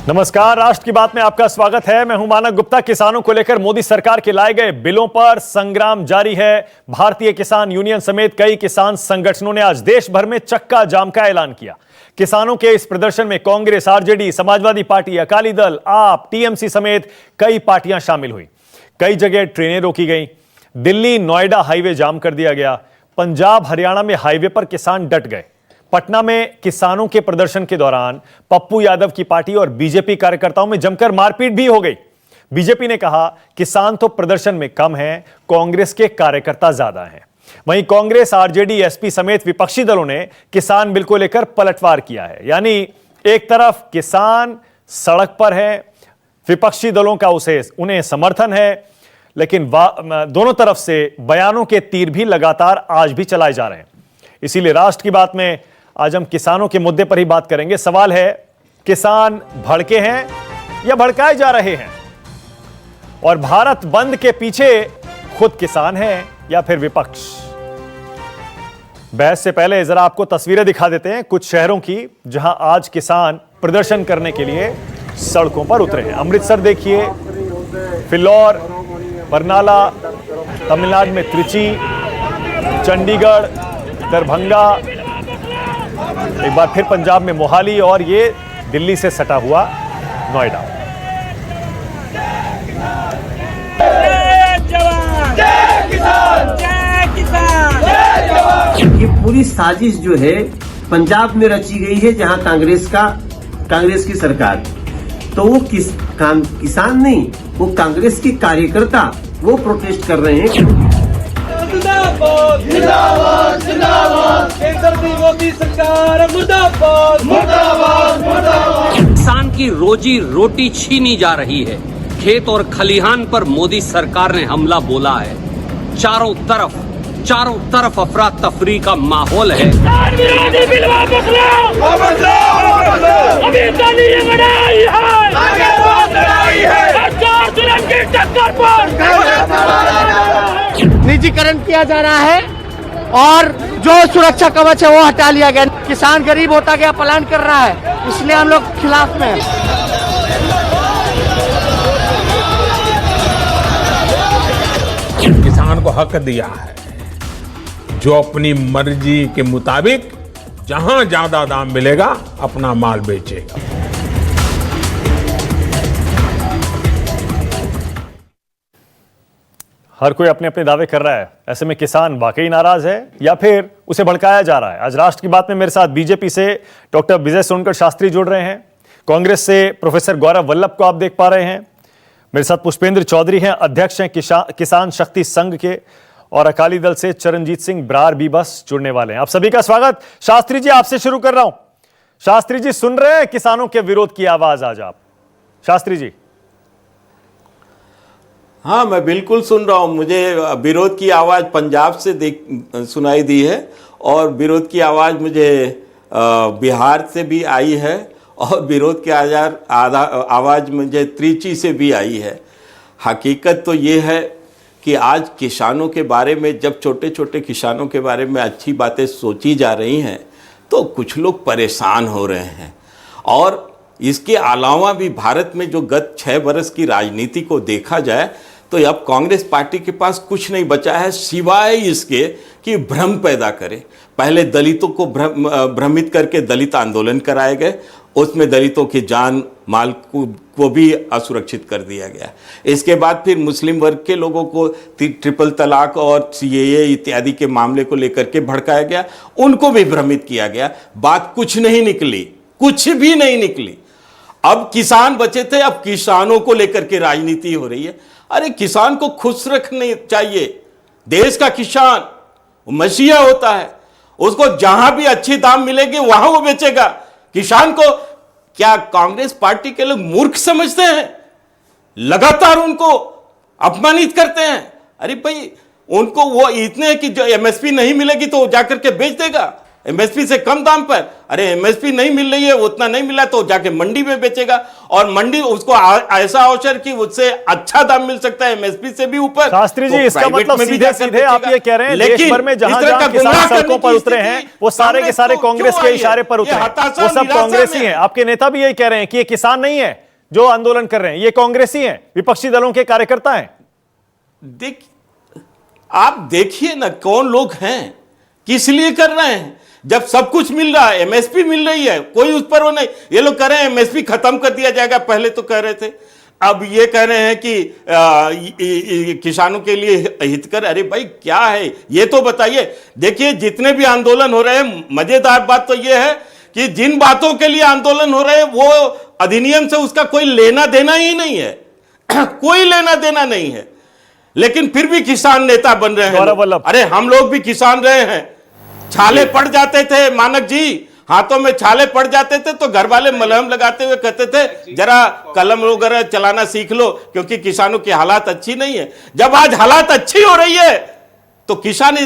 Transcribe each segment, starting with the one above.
नमस्कार, राष्ट्र की बात में आपका स्वागत है। मैं हूं मानक गुप्ता। किसानों को लेकर मोदी सरकार के लाए गए बिलों पर संग्राम जारी है। भारतीय किसान यूनियन समेत कई किसान संगठनों ने आज देश भर में चक्का जाम का ऐलान किया। किसानों के इस प्रदर्शन में कांग्रेस, आरजेडी, समाजवादी पार्टी, अकाली दल, आप, टीएमसी समेत कई पार्टियां शामिल हुई। कई जगह ट्रेनें रोकी गई। दिल्ली नोएडा हाईवे जाम कर दिया गया। पंजाब हरियाणा में हाईवे पर किसान डट गए। पटना में किसानों के प्रदर्शन के दौरान पप्पू यादव की पार्टी और बीजेपी कार्यकर्ताओं में जमकर मारपीट भी हो गई। बीजेपी ने कहा, किसान तो प्रदर्शन में कम हैं, कांग्रेस के कार्यकर्ता ज्यादा हैं। वहीं कांग्रेस, आरजेडी, एसपी समेत विपक्षी दलों ने किसान बिल को लेकर पलटवार किया है। यानी एक तरफ किसान सड़क पर है, विपक्षी दलों का उन्हें समर्थन है, लेकिन दोनों तरफ से बयानों के तीर भी लगातार आज भी चलाए जा रहे हैं। इसीलिए राष्ट्र की बात में आज हम किसानों के मुद्दे पर ही बात करेंगे। सवाल है, किसान भड़के हैं या भड़काए जा रहे हैं? और भारत बंद के पीछे खुद किसान हैं या फिर विपक्ष? बहस से पहले जरा आपको तस्वीरें दिखा देते हैं कुछ शहरों की, जहां आज किसान प्रदर्शन करने के लिए सड़कों पर उतरे हैं। अमृतसर देखिए, फिलौर, बरनाला, तमिलनाडु में त्रिची, चंडीगढ़, दरभंगा, एक बार फिर पंजाब में मोहाली और ये दिल्ली से सटा हुआ नोएडा। ये पूरी साजिश जो है पंजाब में रची गई है, जहां कांग्रेस की सरकार, तो वो किसान नहीं, वो कांग्रेस के कार्यकर्ता वो प्रोटेस्ट कर रहे हैं। जिंदाबाद जिंदाबाद जिंदाबाद, केंद्र की मोदी सरकार मुर्दाबाद मुर्दाबाद मुर्दाबाद। किसान की रोजी रोटी छीनी जा रही है। खेत और खलिहान पर मोदी सरकार ने हमला बोला है। चारों तरफ अफरा तफरी का माहौल है। विरोधी बिल वापस लो, अभी चली ये लड़ाई है, आगे बहुत लड़ाई है, सरकार जुल्म की टक्कर पर। निजीकरण किया जा रहा है और जो सुरक्षा कवच है वो हटा लिया गया। किसान गरीब होता गया, पलायन कर रहा है, इसलिए हम लोग खिलाफ में हैं। किसान को हक दिया है जो अपनी मर्जी के मुताबिक जहां ज्यादा दाम मिलेगा अपना माल बेचेगा। हर कोई अपने अपने दावे कर रहा है। ऐसे में किसान वाकई नाराज है या फिर उसे भड़काया जा रहा है? आज राष्ट्र की बात में मेरे साथ बीजेपी से डॉक्टर विजय सोनकर शास्त्री जुड़ रहे हैं, कांग्रेस से प्रोफेसर गौरव वल्लभ को आप देख पा रहे हैं, मेरे साथ पुष्पेंद्र चौधरी हैं, अध्यक्ष हैं किसान शक्ति संघ के, और अकाली दल से चरणजीत सिंह ब्रार भी बस जुड़ने वाले हैं। आप सभी का स्वागत। शास्त्री जी, आपसे शुरू कर रहा हूं। शास्त्री जी, सुन रहे हैं किसानों के विरोध की आवाज आज आप? शास्त्री जी। हाँ, मैं बिल्कुल सुन रहा हूँ। मुझे विरोध की आवाज़ पंजाब से सुनाई दी है और विरोध की आवाज़ मुझे बिहार से भी आई है और विरोध की आवाज़ मुझे त्रिची से भी आई है। हकीकत तो ये है कि आज किसानों के बारे में, जब छोटे छोटे किसानों के बारे में अच्छी बातें सोची जा रही हैं तो कुछ लोग परेशान हो रहे हैं। और इसके अलावा भी भारत में जो गत 6 बरस की राजनीति को देखा जाए तो अब कांग्रेस पार्टी के पास कुछ नहीं बचा है सिवाय इसके कि भ्रम पैदा करे। पहले दलितों को भ्रमित करके दलित आंदोलन कराए गए, उसमें दलितों की जान माल को भी असुरक्षित कर दिया गया। इसके बाद फिर मुस्लिम वर्ग के लोगों को ट्रिपल तलाक और सीएए इत्यादि के मामले को लेकर के भड़काया गया, उनको भी भ्रमित किया गया। बात कुछ नहीं निकली, कुछ भी नहीं निकली। अब किसान बचे थे, अब किसानों को लेकर के राजनीति हो रही है। अरे किसान को खुश रखने चाहिए। देश का किसान मसीहा होता है, उसको जहां भी अच्छी दाम मिलेगी वहां वो बेचेगा। किसान को क्या कांग्रेस पार्टी के लोग मूर्ख समझते हैं? लगातार उनको अपमानित करते हैं। अरे भाई, उनको वो इतने हैं कि जो एमएसपी नहीं मिलेगी तो वो जाकर के बेच देगा। एमएसपी से कम दाम पर। अरे एमएसपी नहीं मिल रही है, उतना नहीं मिला तो जाके मंडी में बेचेगा, और मंडी उसको ऐसा अवसर कि उससे अच्छा दाम मिल सकता है एमएसपी से भी ऊपर। शास्त्री जी, तो इसका प्राइवेट मतलब में भी सीधे जाकर सीधे आप ये कह रहे हैं देश भर में जहां जहां किसान सड़कों पर उतरे हैं वो सारे के सारे कांग्रेस के इशारे पर उतरे हैं, वो सब कांग्रेसी हैं। आपके नेता भी यही कह रहे हैं कि ये किसान नहीं है जो आंदोलन कर रहे हैं, ये कांग्रेसी हैं, विपक्षी दलों के कार्यकर्ता हैं। आप देखिए ना कौन लोग हैं, किस लिए कर रहे हैं, जब सब कुछ मिल रहा है, एमएसपी मिल रही है, कोई उस पर वो नहीं। ये लोग कह रहे हैं एमएसपी खत्म कर दिया जाएगा, पहले तो कह रहे थे, अब ये कह रहे हैं कि किसानों के लिए हितकर। अरे भाई क्या है ये तो बताइए। देखिए जितने भी आंदोलन हो रहे हैं, मजेदार बात तो ये है कि जिन बातों के लिए आंदोलन हो रहे हैं वो अधिनियम से उसका कोई लेना देना ही नहीं है कोई लेना देना नहीं है, लेकिन फिर भी किसान नेता बन रहे हैं। अरे हम लोग भी किसान रहे हैं, छाले पड़ जाते थे मानक जी, हाथों में छाले पड़ जाते थे तो घर वाले मलहम लगाते हुए कहते थे जरा कलम वगैरह चलाना सीख लो क्योंकि किसानों की हालात अच्छी नहीं है। जब आज हालात अच्छी हो रही है तो किसान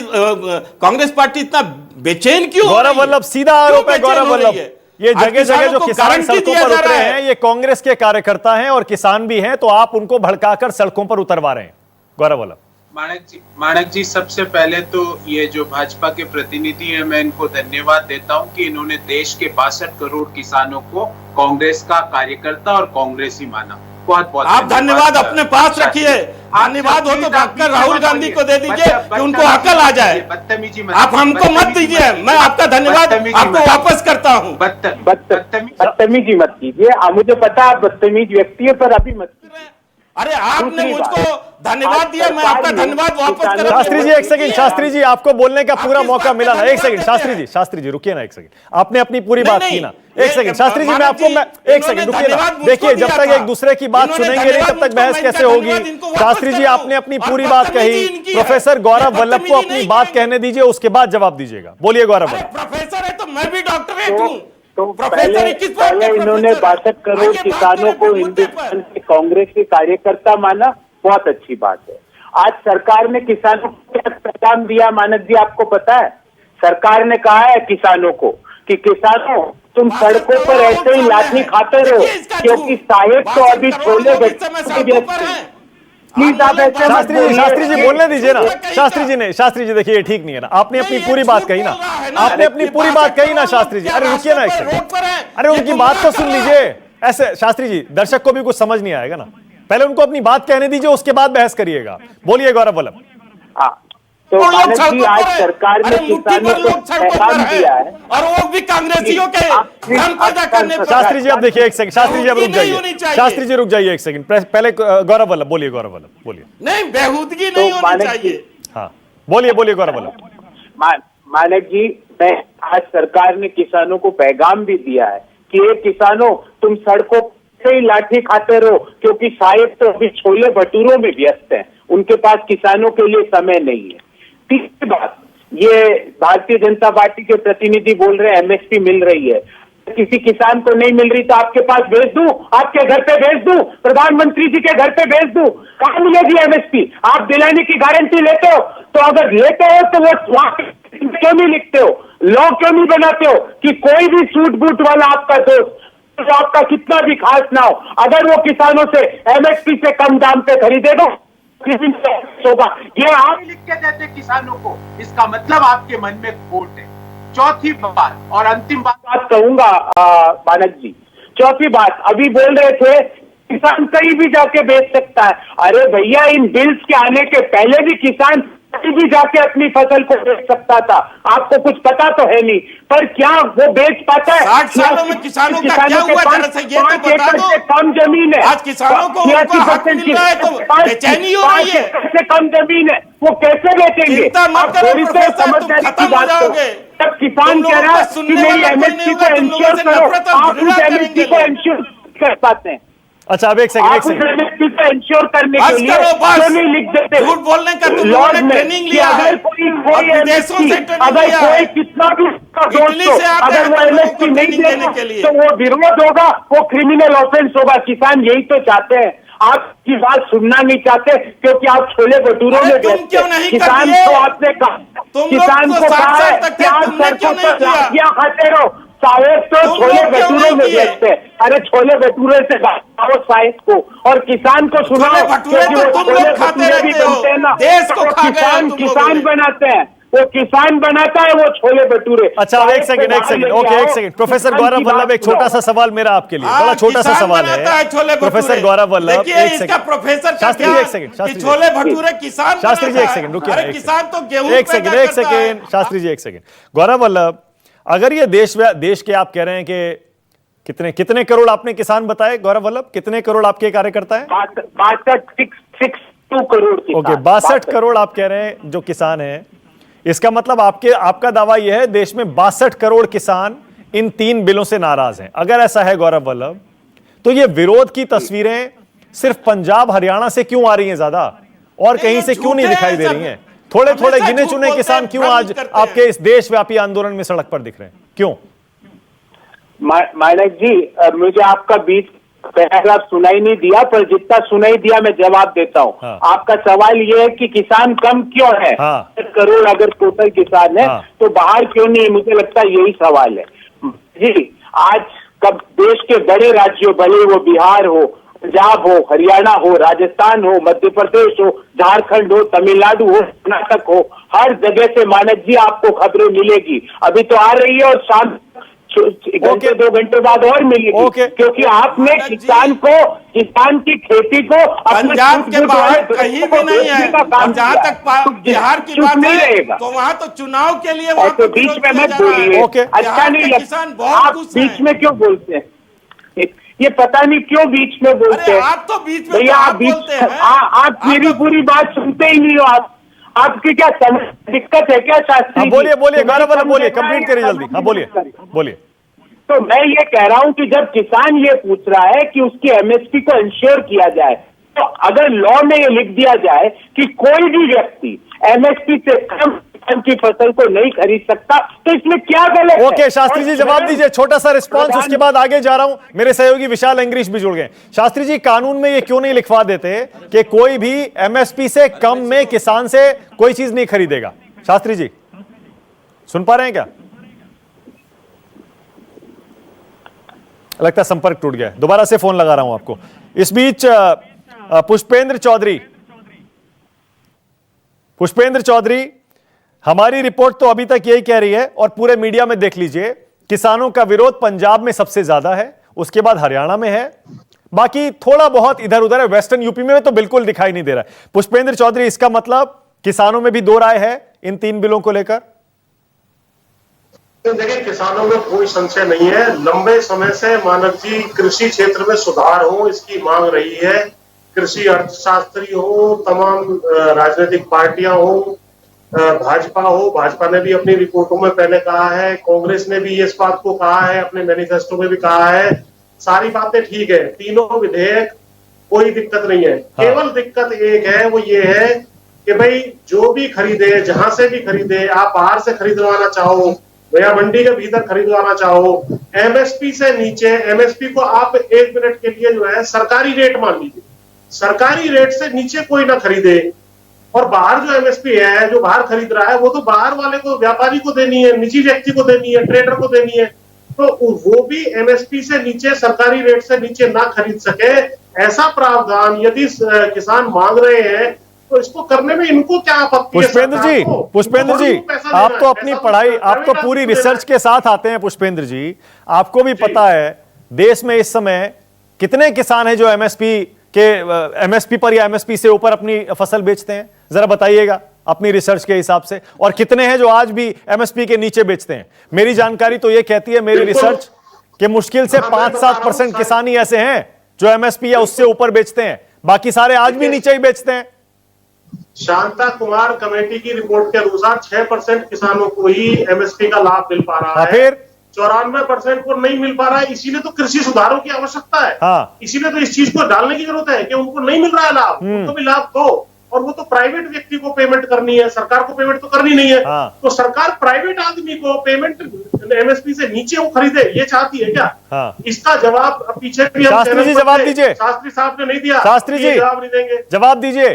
कांग्रेस पार्टी इतना बेचैन क्यों? गौरव वल्लभ, सीधा आरोप है गौरव वल्लभ, ये जगह जगह जो किसान सड़कों पर उतरे हैं ये कांग्रेस के कार्यकर्ता हैं और किसान भी हैं, तो आप उनको भड़काकर सड़कों पर उतरवा रहे हैं। गौरव वल्लभ। माणक जी, सबसे पहले तो ये जो भाजपा के प्रतिनिधि हैं मैं इनको धन्यवाद देता हूं कि इन्होंने देश के 62 करोड़ किसानों को कांग्रेस का कार्यकर्ता और कांग्रेसी माना। बहुत बहुत आप धन्यवाद अपने पास रखिए। धन्यवाद हो तो भागकर राहुल गांधी को दे दीजिए कि उनको अकल आ जाए। बदतमीजी आप हमको मत दीजिए, मैं आपका धन्यवाद आपको वापस करता हूँ। बदतमीजी मत कीजिए, मुझे पता आप बदतमीज व्यक्ति है, पर अभी मत। अरे आपने मुझको धन्यवाद दिया, मैं आपका धन्यवाद वापस कर। शास्त्री जी एक सेकंड, शास्त्री जी आपको बोलने का पूरा मौका मिला ना। एक सेकंड शास्त्री जी रुकिए ना एक सेकंड, आपने अपनी पूरी बात की ना। एक सेकंड शास्त्री जी, मैं एक सेकंड रुकिए ना। देखिए जब तक एक दूसरे की बात सुनेंगे नहीं तब तक बहस कैसे होगी। शास्त्री जी आपने अपनी पूरी बात कही, प्रोफेसर गौरव वल्लभ को अपनी बात कहने दीजिए, उसके बाद जवाब दीजिएगा। बोलिए गौरव वल्लभ। प्रोफेसर है तो मैं भी डॉक्टरेट हूँ। तो पहले इन्होंने 62 करोड़ किसानों को हिंदुस्तान के कांग्रेस के कार्यकर्ता माना, बहुत अच्छी बात है। आज सरकार ने किसानों को क्या पैगाम दिया मानक जी, आपको पता है? सरकार ने कहा है किसानों को कि किसानों तुम सड़कों पर ऐसे ही लाठी खाते रहो क्योंकि साहेब तो अभी छोले शास्त्री जी बोलने दीजिए ना। शास्त्री जी देखिए ये ठीक नहीं है ना, आपने अपनी पूरी बात कही ना, आपने अपनी पूरी बात कही ना शास्त्री जी। अरे रुकिए ना एक सेकंड, अरे उनकी बात तो सुन लीजिए। ऐसे शास्त्री जी दर्शक को भी कुछ समझ नहीं आएगा ना, पहले उनको अपनी बात कहने दीजिए, उसके बाद बहस करिएगा। बोलिए गौरव वल्लभ। तो मानक जी आज सरकार ने किसानों को पैगाम दिया है और वो भी कांग्रेसियों के धर्म पैदा करने पर। शास्त्री जी अब देखिए एक सेकंड, शास्त्री जी अब रुक जाइए, शास्त्री जी रुक जाइए एक सेकंड। पहले गौरव वल्लभ बोलिए, गौरव वल्लभ बोलिए। नहीं बेहूदगी नहीं होनी चाहिए। हाँ बोलिए गौरव वल्लभ। मानक जी मैं आज सरकार ने किसानों को पैगाम भी दिया है कि ये किसानों तुम सड़कों से ही लाठी खाते रहो क्योंकि साहेब तो अभी छोले भटूरों में व्यस्त हैं, उनके पास किसानों के लिए समय नहीं है। तीसरी बात, ये भारतीय जनता पार्टी के प्रतिनिधि बोल रहे हैं एमएसपी मिल रही है, किसी किसान को नहीं मिल रही तो आपके पास भेज दूं, आपके घर पे भेज दूं, प्रधानमंत्री जी के घर पे भेज दूं, कहां मिलेगी एमएसपी? आप दिलाने की गारंटी लेते हो, तो अगर लेते हो तो वो क्यों नहीं लिखते हो, लॉ क्यों नहीं बनाते हो कि कोई भी सूट बूट वाला आपका दोस्त तो आपका कितना भी खास ना हो, अगर वो किसानों से एमएसपी से कम दाम पे खरीदेगा होगा। ये आप लिख के देते किसानों को, इसका मतलब आपके मन में खोट है। चौथी बात और अंतिम बात कहूंगा मानक जी, चौथी बात, अभी बोल रहे थे किसान कहीं भी जाके बेच सकता है। अरे भैया इन बिल्स के आने के पहले भी किसान कहीं भी जाके अपनी फसल को बेच सकता था, आपको कुछ पता तो है नहीं, पर क्या वो बेच पाता है? 60 सालों में किसानों का क्या हुआ जरा से ये तो बता दो। कम जमीन है आज किसानों को 86% मिल रहा है तो बेचैनी हो रही है। से कम जमीन है, वो कैसे बेचेंगे? आप थोड़ी से समझदारी की बात करोगे। तब किसान कह रहा है कि मेरी एमएसपी को इंश्योर करो, आप उस एमएसपी को इंश्योर कर पाते हैं। अच्छा अब एक सेकंड इंश्योर करने के लिए क्यों नहीं लिख देते? झूठ बोलने का तुम लोगों ने ट्रेनिंग लिया है। अगर कोई कितना भी अगर वो एमएसपी नहीं देने के लिए तो वो विरोध होगा, वो क्रिमिनल ऑफेंस होगा। किसान यही तो चाहते हैं, आपकी बात सुनना नहीं चाहते क्योंकि आप छोले भटूरों में व्यस्त हैं। किसान तो आपने कहा तुम लोग किसान तो को 60 कहा साल है तक कि थे, आप तुमने क्यों सड़कों नहीं पर किया? लाठियां खाते रहो। साहेब तो तुम छोले लोग क्यों भटूरे नहीं में किए? बेचते हैं। अरे छोले भटूरे से आओ साहेब को, और किसान को सुनाओ, छोले भटूरे क्योंकि तो वो तुम छोले लोग खाते भटूरे भी रहते हो। बनते हैं ना, देश तो को वो खा गए किसान तुम लोगों किसान ने। बनाते हैं, वो किसान बनाता है वो छोले भटूरे। अच्छा, अब एक सेकंड ओके, एक सेकंड। प्रोफेसर गौरव वल्लभ, एक छोटा सा सवाल मेरा आपके लिए, बड़ा छोटा सा सवाल है। प्रोफेसर गौरव वल्लभ, देखिए एक इसका सेकंड। प्रोफेसर का शास्त्री जी, क्या एक सेकंड। कि शास्त्री छोले जी, भटूरे किसान शास्त्री जी, बनाता एक है। सेकंड रुकिए। अरे किसान तो गेहूं एक सेकंड, पैदा एक करता है। सेकंड। शास्त्री जी, एक सेकंड। गौरव वल्लभ, अगर ये देश के आप कह रहे हैं कि कितने करोड़ आपने किसान बताए गौरव वल्लभ, कितने करोड़ आपके कार्यकर्ता हैं? 62 करोड़ किसान। ओके, 62 करोड़ आप कह रहे हैं जो किसान हैं। इसका मतलब आपका दावा यह है देश में 62 करोड़ किसान इन 3 बिलों से नाराज हैं। अगर ऐसा है गौरव वल्लभ, तो ये विरोध की तस्वीरें सिर्फ पंजाब हरियाणा से क्यों आ रही हैं ज्यादा, और कहीं से क्यों नहीं दिखाई दे रही हैं? थोड़े थोड़े गिने चुने किसान क्यों आज आपके इस देशव्यापी आंदोलन में सड़क पर दिख रहे हैं, क्यों? मानक जी, मुझे आपका बीच पैराग्राफ सुनाई नहीं दिया, पर जितना सुनाई दिया मैं जवाब देता हूँ। हाँ। आपका सवाल ये है कि किसान कम क्यों है? हाँ। 10 करोड़ अगर टोटल किसान है, हाँ। तो बाहर क्यों नहीं है? मुझे लगता है यही सवाल है जी। आज कब देश के बड़े राज्यों, भले वो बिहार हो, पंजाब हो, हरियाणा हो, राजस्थान हो, मध्य प्रदेश हो, झारखंड हो, तमिलनाडु हो, कर्नाटक हो, हर जगह से मानक जी आपको खबरें मिलेगी। अभी तो आ रही है और शाम घंटे 2 घंटे बाद और मिलेगी, क्योंकि आपने किसान की खेती को पंजाब के बाहर कहीं भी नहीं है। और जहां तक बिहार की बात है, तो वहां तो चुनाव के लिए वहां तो बीच में मत बोलिए। अच्छा नहीं लगता, किसान बहुत आप खुश बीच हैं। में क्यों बोलते हैं? ये पता नहीं क्यों बीच में बोलते अरे हैं। आप तो बीच में भैया आप बोलते हैं। आप मेरी पूरी बात सुनते ही नहीं हो। आपकी क्या दिक्कत है क्या शास्त्री? बोलिए गौरव वल्लभ, बोलिए, कंप्लीट करिए जल्दी। हाँ बोलिए। तो मैं ये कह रहा हूं कि जब किसान ये पूछ रहा है कि उसकी एमएसपी को इंश्योर किया जाए, तो अगर लॉ में ये लिख दिया जाए कि कोई भी व्यक्ति एमएसपी से कम की फसल को नहीं खरीद सकता, तो इसमें क्या गलत है? ओके, शास्त्री जी जवाब दीजिए, छोटा सा रिस्पांस, उसके बाद आगे जा रहा हूं। मेरे सहयोगी विशाल अंग्रीश भी जुड़ गए। शास्त्री जी, कानून में ये क्यों नहीं लिखवा देते कि कोई भी एमएसपी से कम में किसान से कोई चीज नहीं खरीदेगा? शास्त्री जी सुन पा रहे हैं क्या? लगता है संपर्क टूट गया, दोबारा से फोन लगा रहा हूं आपको। इस बीच पुष्पेंद्र चौधरी, हमारी रिपोर्ट तो अभी तक यही कह रही है, और पूरे मीडिया में देख लीजिए, किसानों का विरोध पंजाब में सबसे ज्यादा है, उसके बाद हरियाणा में है, बाकी थोड़ा बहुत इधर उधर है, वेस्टर्न यूपी में तो बिल्कुल दिखाई नहीं दे रहा है। पुष्पेंद्र चौधरी, इसका मतलब किसानों में भी दो राय है इन 3 बिलों को लेकर? देखिए, किसानों में कोई संशय नहीं है। लंबे समय से मानव जी कृषि क्षेत्र में सुधार हो, इसकी मांग रही है। कृषि अर्थशास्त्री हो, तमाम राजनीतिक पार्टियां हो, भाजपा ने भी अपनी रिपोर्टों में पहले कहा है, कांग्रेस ने भी इस बात को कहा है, अपने मैनिफेस्टो में भी कहा है। सारी बातें ठीक है, तीनों विधेयक, कोई दिक्कत नहीं है। केवल दिक्कत एक है, वो ये है कि भाई जो भी खरीदे, जहां से भी खरीदे, आप बाहर से खरीदवाना चाहो या मंडी के भीतर खरीदवाना चाहो, एमएसपी से नीचे, एमएसपी को आप 1 मिनट के लिए जो है सरकारी रेट मान लीजिए, सरकारी रेट से नीचे कोई ना खरीदे। और बाहर जो एमएसपी है, जो बाहर खरीद रहा है, वो तो बाहर वाले को, व्यापारी को देनी है, निजी व्यक्ति को देनी है, ट्रेडर को देनी है। तो वो भी एमएसपी से नीचे, सरकारी रेट से नीचे ना खरीद सके, ऐसा प्रावधान यदि किसान मांग रहे हैं, तो इसको करने में इनको क्या आपत्ति है? पुष्पेंद्र जी, आप तो अपनी पढ़ाई, आप तो पूरी रिसर्च के साथ आते हैं। पुष्पेंद्र जी, आपको भी पता है देश में इस समय कितने किसान हैं जो एमएसपी पर या एमएसपी से ऊपर अपनी फसल बेचते हैं? जरा बताइएगा अपनी रिसर्च के हिसाब से। और कितने हैं जो आज भी एमएसपी के नीचे बेचते हैं? मेरी जानकारी तो यह कहती है, मेरी रिसर्च, कि मुश्किल से 5-7% किसान ही ऐसे हैं जो एमएसपी या उससे ऊपर बेचते हैं, बाकी सारे आज भी नीचे ही बेचते हैं। शांता कुमार कमेटी की रिपोर्ट के अनुसार 6% किसानों को ही एमएसपी का लाभ मिल पा रहा है, फिर 94% को नहीं मिल पा रहा है। इसीलिए तो कृषि सुधारों की आवश्यकता है। इसीलिए तो इस चीज को डालने की जरूरत है कि उनको नहीं मिल रहा है लाभ, उनको भी लाभ दो। और वो तो प्राइवेट व्यक्ति को पेमेंट करनी है, सरकार को पेमेंट तो करनी नहीं है। तो सरकार प्राइवेट आदमी को पेमेंट एमएसपी से नीचे वो खरीदे, ये चाहती है क्या? इसका जवाब पीछे भी शास्त्री जी जवाब दीजिए। शास्त्री साहब ने नहीं दिया, शास्त्री जी जवाब नहीं देंगे। जवाब दीजिए,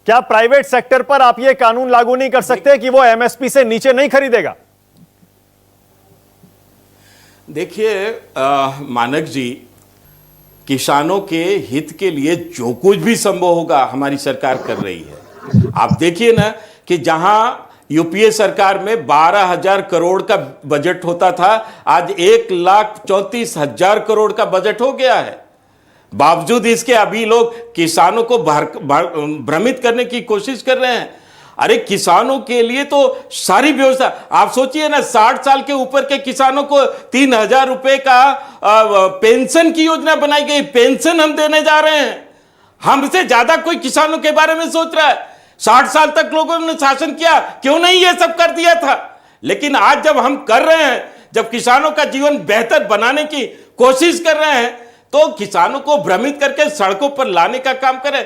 क्या प्राइवेट सेक्टर पर आप ये कानून लागू नहीं कर सकते कि वो एमएसपी से नीचे नहीं खरीदेगा? देखिए मानक जी, किसानों के हित के लिए जो कुछ भी संभव होगा हमारी सरकार कर रही है। आप देखिए ना कि जहां यूपीए सरकार में 12,000 करोड़ का बजट होता था, आज 1,34,000 करोड़ का बजट हो गया है। बावजूद इसके अभी लोग किसानों को भ्रमित करने की कोशिश कर रहे हैं। अरे किसानों के लिए तो सारी व्यवस्था, आप सोचिए ना, 60 साल के ऊपर के किसानों को 3,000 रुपए का पेंशन की योजना बनाई गई। पेंशन हम देने जा रहे हैं। हमसे ज्यादा कोई किसानों के बारे में सोच रहा है। 60 साल तक लोगों ने शासन किया, क्यों नहीं ये सब कर दिया था? लेकिन आज जब हम कर रहे हैं, जब किसानों का जीवन बेहतर बनाने की कोशिश कर रहे हैं, तो किसानों को भ्रमित करके सड़कों पर लाने का काम करें।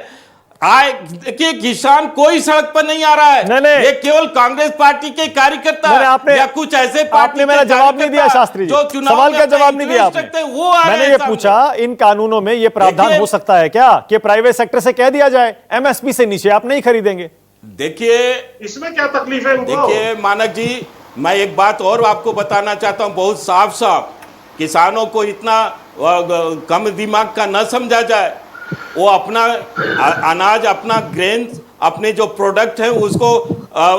देखिए, किसान कोई सड़क पर नहीं आ रहा है। नहीं। ये केवल कांग्रेस पार्टी के कार्यकर्ता या कुछ ऐसे आपने मेरा जवाब नहीं दिया शास्त्री जी, सवाल का जवाब नहीं दिया आपने। वो मैंने ये पूछा, इन कानूनों में ये प्रावधान हो सकता है क्या कि प्राइवेट सेक्टर से कह दिया जाए एमएसपी से नीचे आप नहीं खरीदेंगे? देखिए, इसमें क्या तकलीफ है उनको? देखिए मानक जी, मैं एक बात और आपको बताना चाहता हूं, बहुत साफ साफ, किसानों को इतना कम दिमाग का न समझा जाए। वो अपना अनाज, अपना ग्रेन, अपने जो प्रोडक्ट है उसको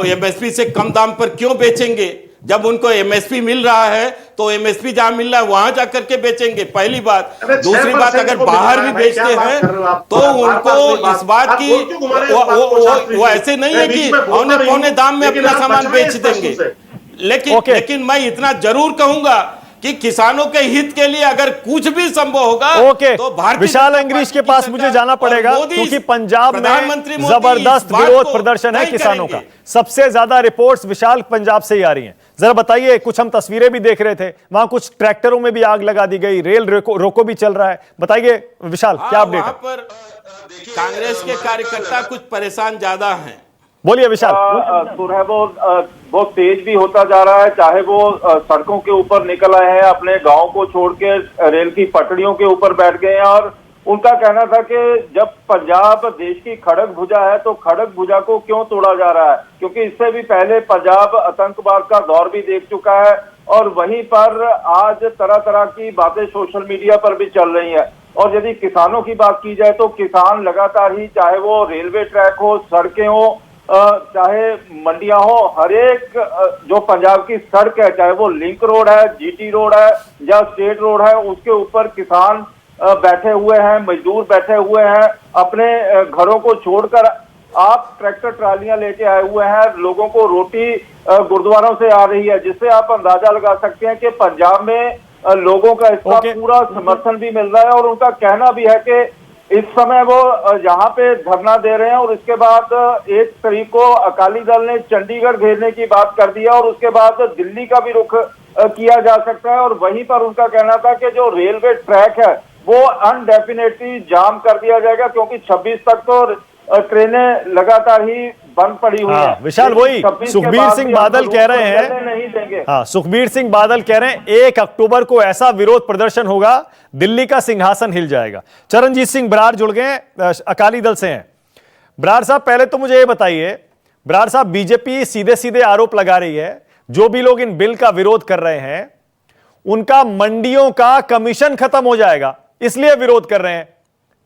एमएसपी से कम दाम पर क्यों बेचेंगे? जब उनको एमएसपी मिल रहा है तो एमएसपी जहां मिल रहा है वहां जाकर के बेचेंगे, पहली बात। दूसरी बात, अगर बाहर भी बेचते हैं तो उनको इस बात की वो ऐसे नहीं है कि औने पौने दाम में अपना सामान बेच देंगे। लेकिन मैं इतना जरूर कहूंगा कि किसानों के हित के लिए अगर कुछ भी संभव होगा तो भारतीय विशाल अंग्रीश के पास मुझे जाना पड़ेगा, क्योंकि पंजाब में जबरदस्त विरोध प्रदर्शन है किसानों का। सबसे ज्यादा रिपोर्ट्स विशाल पंजाब से ही आ रही हैं। जरा बताइए, कुछ हम तस्वीरें भी देख रहे थे, वहां कुछ ट्रैक्टरों में भी आग लगा दी गई, रेल रोको भी चल रहा है। बताइए विशाल, क्या अपडेट है? पर कांग्रेस के कार्यकर्ता कुछ परेशान ज्यादा हैं। बोलिए विशाल। सुर है वो बहुत तेज भी होता जा रहा है, चाहे वो सड़कों के ऊपर निकल आए हैं, अपने गांव को छोड़ के रेल की पटरियों के ऊपर बैठ गए हैं। और उनका कहना था कि जब पंजाब देश की खड़ग भुजा है तो खड़ग भुजा को क्यों तोड़ा जा रहा है, क्योंकि इससे भी पहले पंजाब आतंकवाद का दौर भी देख चुका है। और वहीं पर आज तरह तरह की बातें सोशल मीडिया पर भी चल रही है। और यदि किसानों की बात की जाए तो किसान लगातार ही, चाहे वो रेलवे ट्रैक हो, सड़कें हो, चाहे मंडियां हो, हर एक जो पंजाब की सड़क है, चाहे वो लिंक रोड है, जीटी रोड है या स्टेट रोड है, उसके ऊपर किसान बैठे हुए हैं, मजदूर बैठे हुए हैं। अपने घरों को छोड़कर आप ट्रैक्टर ट्रालियां लेके आए हुए हैं, लोगों को रोटी गुरुद्वारों से आ रही है, जिससे आप अंदाजा लगा सकते हैं कि पंजाब में लोगों का इसका पूरा समर्थन भी मिल रहा है। और उनका कहना भी है कि इस समय वो यहाँ पे धरना दे रहे हैं। और इसके बाद 1 तारीख को अकाली दल ने चंडीगढ़ घेरने की बात कर दी है और उसके बाद दिल्ली का भी रुख किया जा सकता है। और वहीं पर उनका कहना था कि जो रेलवे ट्रैक है वो अनडेफिनेटली जाम कर दिया जाएगा, क्योंकि 26 तक तो ट्रेनें लगातार ही बंद पड़ी हुई है। विशाल, वही सुखबीर सिंह बादल कह रहे हैं, नहीं देंगे। हाँ, सुखबीर सिंह बादल कह रहे हैं 1 अक्टूबर को ऐसा विरोध प्रदर्शन होगा, दिल्ली का सिंहासन हिल जाएगा। चरणजीत सिंह बरार जुड़ गए, अकाली दल से हैं। बरार साहब, पहले तो मुझे ये बताइए, बरार साहब, बीजेपी सीधे सीधे आरोप लगा रही है, जो भी लोग इन बिल का विरोध कर रहे हैं उनका मंडियों का कमीशन खत्म हो जाएगा, इसलिए विरोध कर रहे हैं।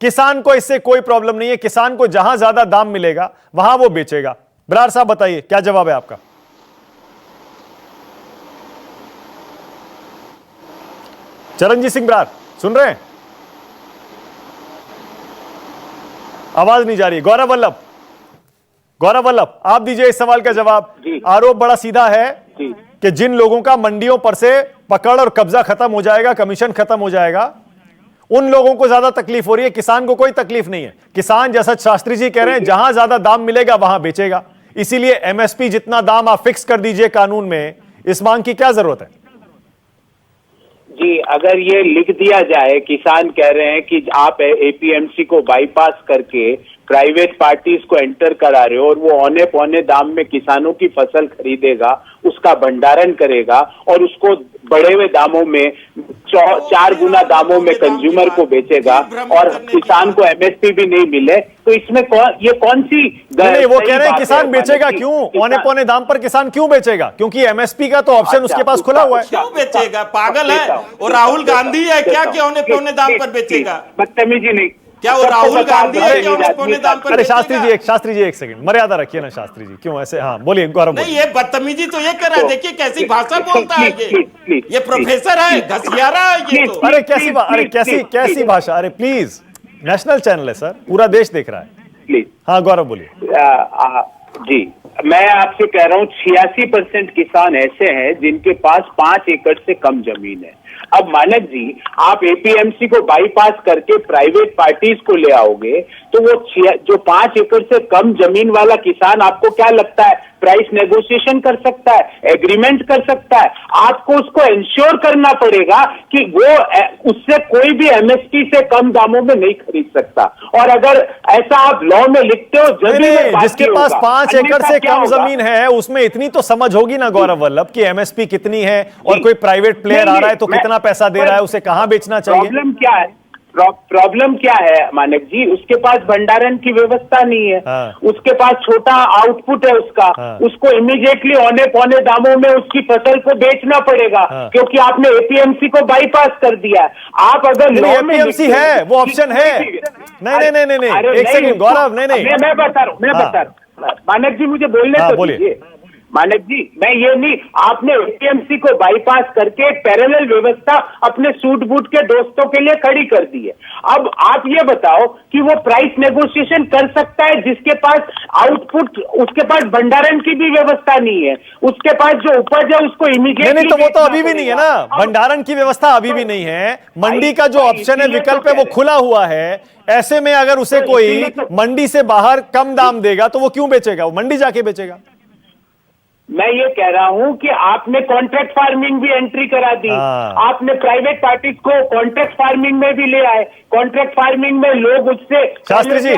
किसान को इससे कोई प्रॉब्लम नहीं है, किसान को जहां ज्यादा दाम मिलेगा वहां वो बेचेगा। बरार साहब बताइए, क्या जवाब है आपका? चरणजीत सिंह बरार सुन रहे हैं? आवाज नहीं जा रही। गौरव वल्लभ, आप दीजिए इस सवाल का जवाब। आरोप बड़ा सीधा है कि जिन लोगों का मंडियों पर से पकड़ और कब्जा खत्म हो जाएगा, कमीशन खत्म हो जाएगा, उन लोगों को ज्यादा तकलीफ हो रही है, किसान को कोई तकलीफ नहीं है। किसान, जैसा शास्त्री जी कह रहे हैं, जहां ज्यादा दाम मिलेगा वहां बेचेगा। इसीलिए एमएसपी जितना दाम आप फिक्स कर दीजिए कानून में, इस मांग की क्या जरूरत है? जी, अगर ये लिख दिया जाए, किसान कह रहे हैं कि आप एपीएमसी को बाईपास करके प्राइवेट पार्टीज को एंटर करा रहे हो और वो औने पौने दाम में किसानों की फसल खरीदेगा, उसका भंडारण करेगा और उसको बढ़े हुए दामों में 4 गुना दामों में कंज्यूमर को बेचेगा और किसान को एमएसपी भी नहीं मिले, तो इसमें कौन सी नहीं, वो कह रहे हैं किसान बेचेगा क्यों? औने पौने दाम पर किसान क्यों बेचेगा? क्योंकि एमएसपी का तो ऑप्शन उसके पास खुला हुआ है। क्यों बेचेगा? पागल है? और राहुल गांधी है क्या कि औने पौने दाम पर बेचेगा? बदतमीजी नहीं, क्या वो राहुल गांधी है कि औने पौने दाम पर? अरे शास्त्री जी एक सेकंड मर्यादा रखिए ना शास्त्री जी, क्यों ऐसे? हाँ बोलिए गौरव। नहीं, ये बदतमीजी तो ये कर रहा है, देखिए कैसी भाषा बोलता है ये प्रोफेसर है, घसियारा है ये तो। अरे कैसी भाषा? अरे प्लीज, नेशनल चैनल है सर, पूरा देश देख रहा है। प्लीज। हाँ गौरव बोलिए। जी, मैं आपसे कह रहा हूँ 86% किसान ऐसे हैं जिनके पास 5 एकड़ से कम जमीन है। अब मानक जी, आप एपीएमसी को बाईपास करके प्राइवेट पार्टीज को ले आओगे तो वो जो 5 एकड़ से कम जमीन वाला किसान, आपको क्या लगता है प्राइस नेगोशिएशन कर सकता है, एग्रीमेंट कर सकता है? आपको उसको इंश्योर करना पड़ेगा कि वो उससे कोई भी एमएसपी से कम दामों में नहीं खरीद सकता। और अगर ऐसा आप लॉ में लिखते हो, जिसके पास 5 एकड़ से कम जमीन है उसमें इतनी तो समझ होगी ना गौरव वल्लभ कि एमएसपी कितनी है, और कोई प्राइवेट प्लेयर आ रहा है तो कितना पैसा दे रहा है, उसे कहां बेचना चाहिए। प्रॉब्लम क्या है मानक जी? उसके पास भंडारण की व्यवस्था नहीं है। उसके पास छोटा आउटपुट है उसका। उसको इमीडिएटली औने पौने दामों में उसकी फसल को बेचना पड़ेगा, क्योंकि आपने एपीएमसी को बाईपास कर दिया। आप अगर एपीएमसी है, वो ऑप्शन है। नहीं, एक सेकंड गौरव, नहीं मैं बता रहा हूँ मानक जी, मुझे बोलने तो दीजिए। मानक जी, मैं ये नहीं, आपने एपीएमसी को बाईपास करके एक पैरेलल व्यवस्था अपने सूट बूट के दोस्तों के लिए खड़ी कर दी है। अब आप ये बताओ कि वो प्राइस नेगोशिएशन कर सकता है जिसके पास आउटपुट, उसके पास भंडारण की भी व्यवस्था नहीं है, उसके पास जो उपज है उसको इमीडिएटली। नहीं, तो वो तो अभी भी नहीं है ना, भंडारण की व्यवस्था अभी भी नहीं है। मंडी का जो ऑप्शन है, विकल्प है, वो खुला हुआ है। ऐसे में अगर उसे कोई मंडी से बाहर कम दाम देगा तो वो क्यों बेचेगा? वो मंडी जाके बेचेगा। मैं ये कह रहा हूं कि आपने कॉन्ट्रैक्ट फार्मिंग भी एंट्री करा दी। आपने प्राइवेट पार्टीज को कॉन्ट्रैक्ट फार्मिंग में भी ले आए। कॉन्ट्रैक्ट फार्मिंग में लोग उससे शास्त्री जी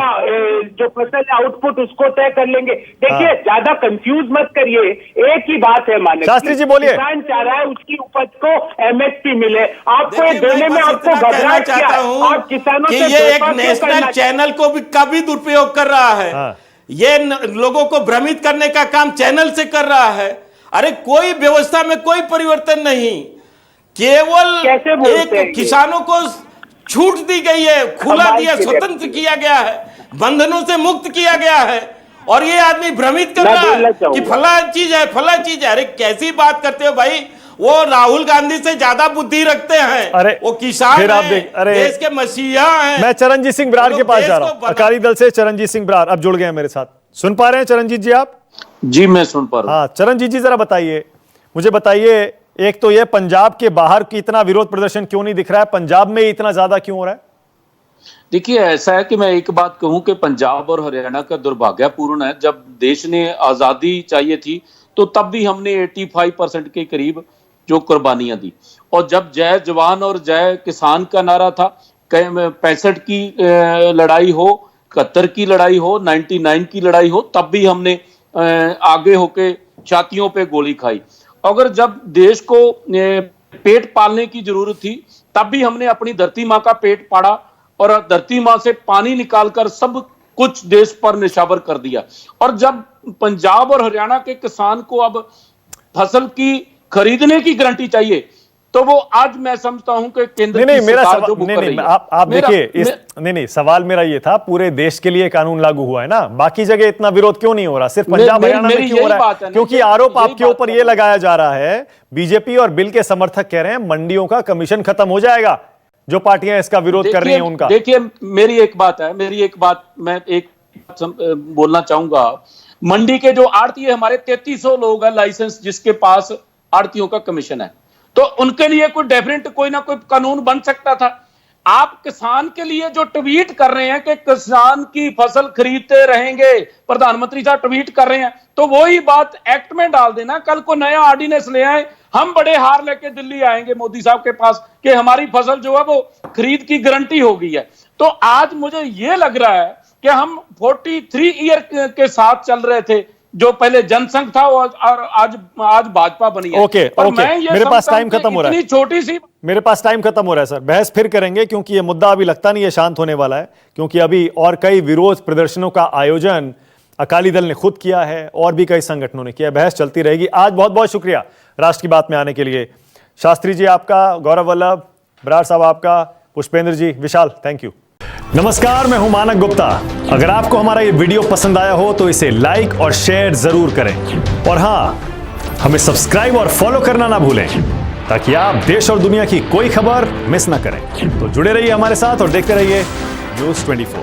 जो फसल आउटपुट उसको तय कर लेंगे। देखिए, ज्यादा कंफ्यूज मत करिए, एक ही बात है मानक शास्त्री जी बोलिए। किसान चाह रहा है उसकी उपज को एमएसपी मिले, आपको ये देने में आपको घबराहट क्या है? आप किसानों से ये एक नेशनल चैनल को भी का भी दुरुपयोग कर रहा है। ये लोगों को भ्रमित करने का काम चैनल से कर रहा है। अरे कोई व्यवस्था में कोई परिवर्तन नहीं, केवल एक किसानों को छूट दी गई है, खुला दिया, स्वतंत्र किया गया है, बंधनों से मुक्त किया गया है। और ये आदमी भ्रमित कर रहा है कि फला चीज है, फला चीज है। अरे कैसी बात करते हो भाई? वो राहुल गांधी से ज्यादा बुद्धि रखते हैं। अरे वो किसान हैं, देश के मसीहा हैं। मैं चरणजीत सिंह बरार के पास जा रहा हूं, अकाली दल से चरणजीत सिंह बरार अब जुड़ गए हैं मेरे साथ। सुन पा रहे हैं चरणजीत जी आप? जी मैं सुन पा रहा हूं। हाँ चरणजीत जी, जरा बताइए, मुझे बताइए, एक तो ये पंजाब के बाहर की इतना विरोध प्रदर्शन क्यों नहीं दिख रहा है, पंजाब में इतना ज्यादा क्यों हो रहा है? देखिए, ऐसा है कि मैं एक बात कहूं कि पंजाब और हरियाणा का दुर्भाग्यपूर्ण है। जब देश ने आजादी चाहिए थी तो तब भी हमने 85% के करीब जो कुर्बानियां दी, और जब जय जवान और जय किसान का नारा था, 65 की लड़ाई हो, 71 की लड़ाई हो, 99 की लड़ाई हो, तब भी हमने आगे होके छातियों पे गोली खाई। अगर जब देश को पेट पालने की जरूरत थी तब भी हमने अपनी धरती माँ का पेट पाड़ा और धरती माँ से पानी निकालकर सब कुछ देश पर निशावर कर दिया। और जब पंजाब और हरियाणा के किसान को अब फसल की खरीदने की गारंटी चाहिए तो वो आज मैं समझता हूं कि केंद्र की सरकार जो कर रही है। आप देखिए, नहीं सवाल मेरा ये था, पूरे देश के लिए कानून लागू हुआ है ना, बाकी जगह इतना विरोध क्यों नहीं हो रहा, सिर्फ पंजाब हरियाणा में क्यों हो रहा है? क्योंकि आरोप आपके ऊपर ये लगाया जा रहा है, बीजेपी और बिल के समर्थक कह रहे हैं मंडियों का कमीशन खत्म हो जाएगा, जो पार्टियां इसका विरोध कर रही हैं उनका। देखिए, मेरी एक बात मैं बोलना चाहूंगा। मंडी के जो आड़ती है, हमारे 3300 लोग हैं लाइसेंस जिसके पास आड़तियों का कमीशन है, तो उनके लिए कोई डेफिनेट कोई ना कोई कानून बन सकता था। आप किसान के लिए जो ट्वीट कर रहे हैं कि किसान की फसल खरीदते रहेंगे, प्रधानमंत्री साहब ट्वीट कर रहे हैं, तो वही बात एक्ट में डाल देना। कल को नया ऑर्डिनेंस ले आए, हम बड़े हार लेके दिल्ली आएंगे मोदी साहब के पास कि हमारी फसल जो है वो खरीद की गारंटी हो गई है। तो आज मुझे ये लग रहा है कि हम 43 ईयर के साथ चल रहे थे जो पहले जनसंघ था और आज भाजपा बनी है। ओके, पर ओके, मैं ये मेरे पास समझता हूं टाइम कि खत्म हो रहा है। इतनी छोटी सी मेरे पास टाइम खत्म हो रहा है सर, बहस फिर करेंगे क्योंकि ये मुद्दा अभी लगता नहीं है शांत होने वाला है, क्योंकि अभी और कई विरोध प्रदर्शनों का आयोजन अकाली दल ने खुद किया है और भी कई संगठनों ने किया। बहस चलती रहेगी। आज बहुत बहुत शुक्रिया राष्ट्र की बात में आने के लिए। शास्त्री जी आपका, गौरव वल्लभ, बराड़ साहब आपका, पुष्पेंद्र जी, विशाल, थैंक यू। नमस्कार, मैं हूं मानक गुप्ता। अगर आपको हमारा ये वीडियो पसंद आया हो तो इसे लाइक और शेयर जरूर करें, और हां, हमें सब्सक्राइब और फॉलो करना ना भूलें ताकि आप देश और दुनिया की कोई खबर मिस ना करें। तो जुड़े रहिए हमारे साथ और देखते रहिए न्यूज़ 24।